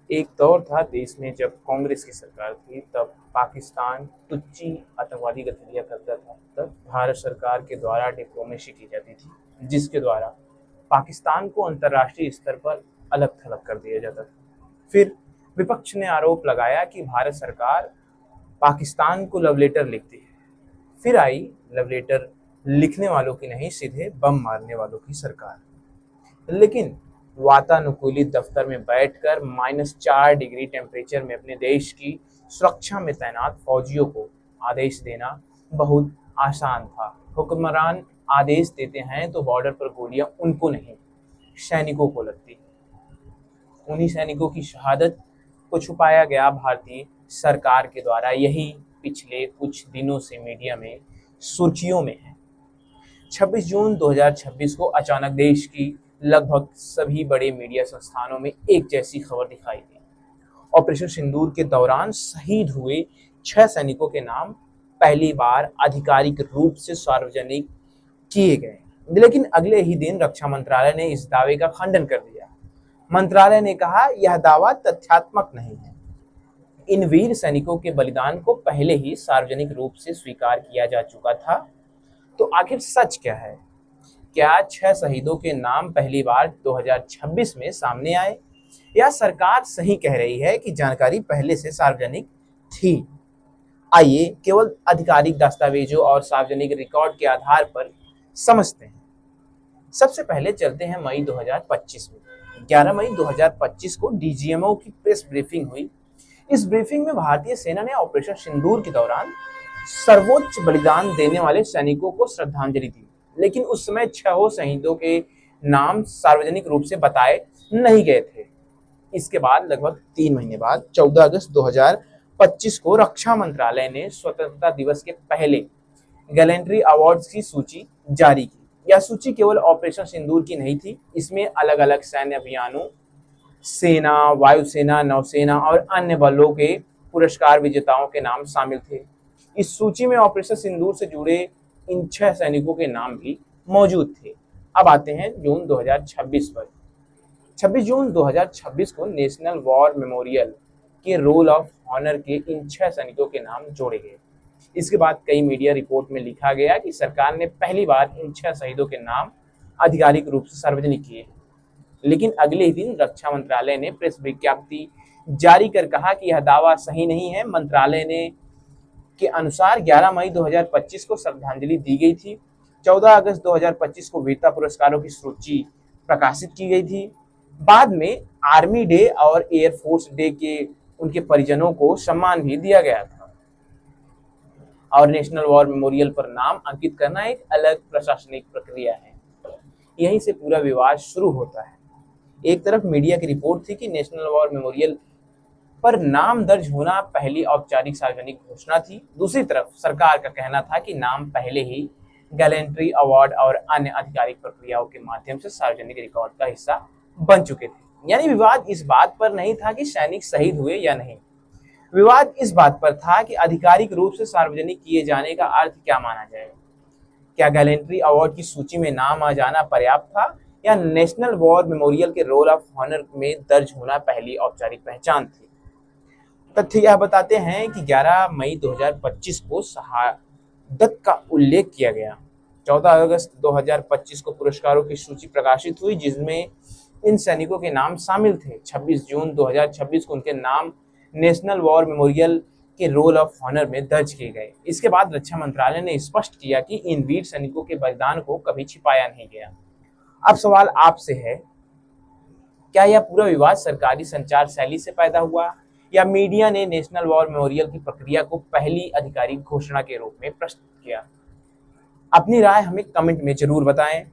एक दौर था देश में जब कांग्रेस की सरकार थी, तब पाकिस्तान टुच्ची आतंकवादी गतिविधियां करता था। तब भारत सरकार के द्वारा डिप्लोमेसी की जाती थी, जिसके द्वारा पाकिस्तान को अंतर्राष्ट्रीय स्तर पर अलग थलग कर दिया जाता था। फिर विपक्ष ने आरोप लगाया कि भारत सरकार पाकिस्तान को लव लेटर लिखती है। फिर आई लव लेटर लिखने वालों की नहीं, सीधे बम मारने वालों की सरकार। लेकिन वातानुकूलित दफ्तर में बैठकर -4 डिग्री टेम्परेचर में अपने देश की सुरक्षा में तैनात फौजियों को आदेश देना बहुत आसान था। हुक्मरान आदेश देते हैं तो बॉर्डर पर गोलियां उनको नहीं, सैनिकों को लगती। उन्हीं सैनिकों की शहादत को छुपाया गया भारतीय सरकार के द्वारा, यही पिछले कुछ दिनों से मीडिया में सुर्खियों में है। 26 जून 2026 को अचानक देश की लगभग सभी बड़े मीडिया संस्थानों में एक जैसी खबर दिखाई दी। ऑपरेशन सिंदूर के दौरान शहीद हुए 6 सैनिकों के नाम पहली बार आधिकारिक रूप से सार्वजनिक किए गए। लेकिन अगले ही दिन रक्षा मंत्रालय ने इस दावे का खंडन कर दिया। मंत्रालय ने कहा, यह दावा तथ्यात्मक नहीं है। इन वीर सैनिकों के बलिदान को पहले ही सार्वजनिक रूप से स्वीकार किया जा चुका था। तो आखिर सच क्या है? क्या 6 शहीदों के नाम पहली बार 2026 में सामने आए, या सरकार सही कह रही है कि जानकारी पहले से सार्वजनिक थी? आइए केवल आधिकारिक दस्तावेजों और सार्वजनिक रिकॉर्ड के आधार पर समझते हैं। सबसे पहले चलते हैं मई 2025 में। 11 मई 2025 को डीजीएमओ की प्रेस ब्रीफिंग हुई। इस ब्रीफिंग में भारतीय सेना ने ऑपरेशन सिंदूर के दौरान सर्वोच्च बलिदान देने वाले सैनिकों को श्रद्धांजलि दी। लेकिन उस समय 6 शहीदों के नाम सार्वजनिक रूप से बताए नहीं गए थे। इसके बाद लगभग 3 महीने बाद 14 अगस्त 2025 को रक्षा मंत्रालय ने स्वतंत्रता दिवस के पहले गैलेंट्री अवार्ड्स की सूची जारी की। यह सूची केवल ऑपरेशन सिंदूर की नहीं थी, इसमें अलग अलग सैन्य अभियानों, सेना, वायुसेना, नौसेना और अन्य बलों के पुरस्कार विजेताओं के नाम शामिल थे। इस सूची में ऑपरेशन सिंदूर से जुड़े इन 6 सैनिकों के नाम भी मौजूद थे। अब आते हैं जून 2026 पर। 26 जून 2026 को नेशनल वॉर मेमोरियल के रोल ऑफ ऑनर के इन 6 सैनिकों के नाम जोड़े गए। इसके बाद कई मीडिया रिपोर्ट में लिखा गया कि सरकार ने पहली बार इन 6 शहीदों के नाम आधिकारिक रूप से सार्वजनिक किए। लेकिन अगले ही दिन रक्षा मंत्रालय ने प्रेस विज्ञप्ति जारी कर कहा कि यह दावा सही नहीं है। मंत्रालय ने के अनुसार 11 मई 2025 को श्रद्धांजलि दी गई थी। 14 अगस्त 2025 को वीरता पुरस्कारों की सूची प्रकाशित की गई थी। बाद में आर्मी डे और एयरफोर्स डे के उनके परिजनों को सम्मान भी दिया गया था। और नेशनल वॉर मेमोरियल पर नाम अंकित करना एक अलग प्रशासनिक प्रक्रिया है। यहीं से पूरा विवाद शुरू होता है। एक तरफ मीडिया की रिपोर्ट थी कि नेशनल वॉर मेमोरियल पर नाम दर्ज होना पहली औपचारिक सार्वजनिक घोषणा थी। दूसरी तरफ सरकार का कहना था कि नाम पहले ही गैलेंट्री अवार्ड और अन्य आधिकारिक प्रक्रियाओं के माध्यम से सार्वजनिक रिकॉर्ड का हिस्सा बन चुके थे। यानी विवाद इस बात पर नहीं था कि सैनिक शहीद हुए या नहीं, विवाद इस बात पर था कि आधिकारिक रूप से सार्वजनिक किए जाने का अर्थ क्या माना जाएगा। क्या गैलेंट्री अवार्ड की सूची में नाम आ जाना पर्याप्त था, या नेशनल वॉर मेमोरियल के रोल ऑफ ऑनर में दर्ज होना पहली औपचारिक पहचान थी? तथ्य यह बताते हैं कि 11 मई 2025 को शहादत का उल्लेख किया गया। 14 अगस्त 2025 को पुरस्कारों की सूची प्रकाशित हुई, जिसमें इन सैनिकों के नाम शामिल थे। 26 जून 2026 को उनके नाम नेशनल वॉर मेमोरियल के रोल ऑफ ऑनर में दर्ज किए गए। इसके बाद रक्षा मंत्रालय ने स्पष्ट किया कि इन वीर सैनिकों के बलिदान को कभी छिपाया नहीं गया। अब सवाल आपसे है, क्या यह पूरा विवाद सरकारी संचार शैली से पैदा हुआ, या मीडिया ने नेशनल वॉर मेमोरियल की प्रक्रिया को पहली आधिकारिक घोषणा के रूप में प्रस्तुत किया? अपनी राय हमें कमेंट में जरूर बताएं।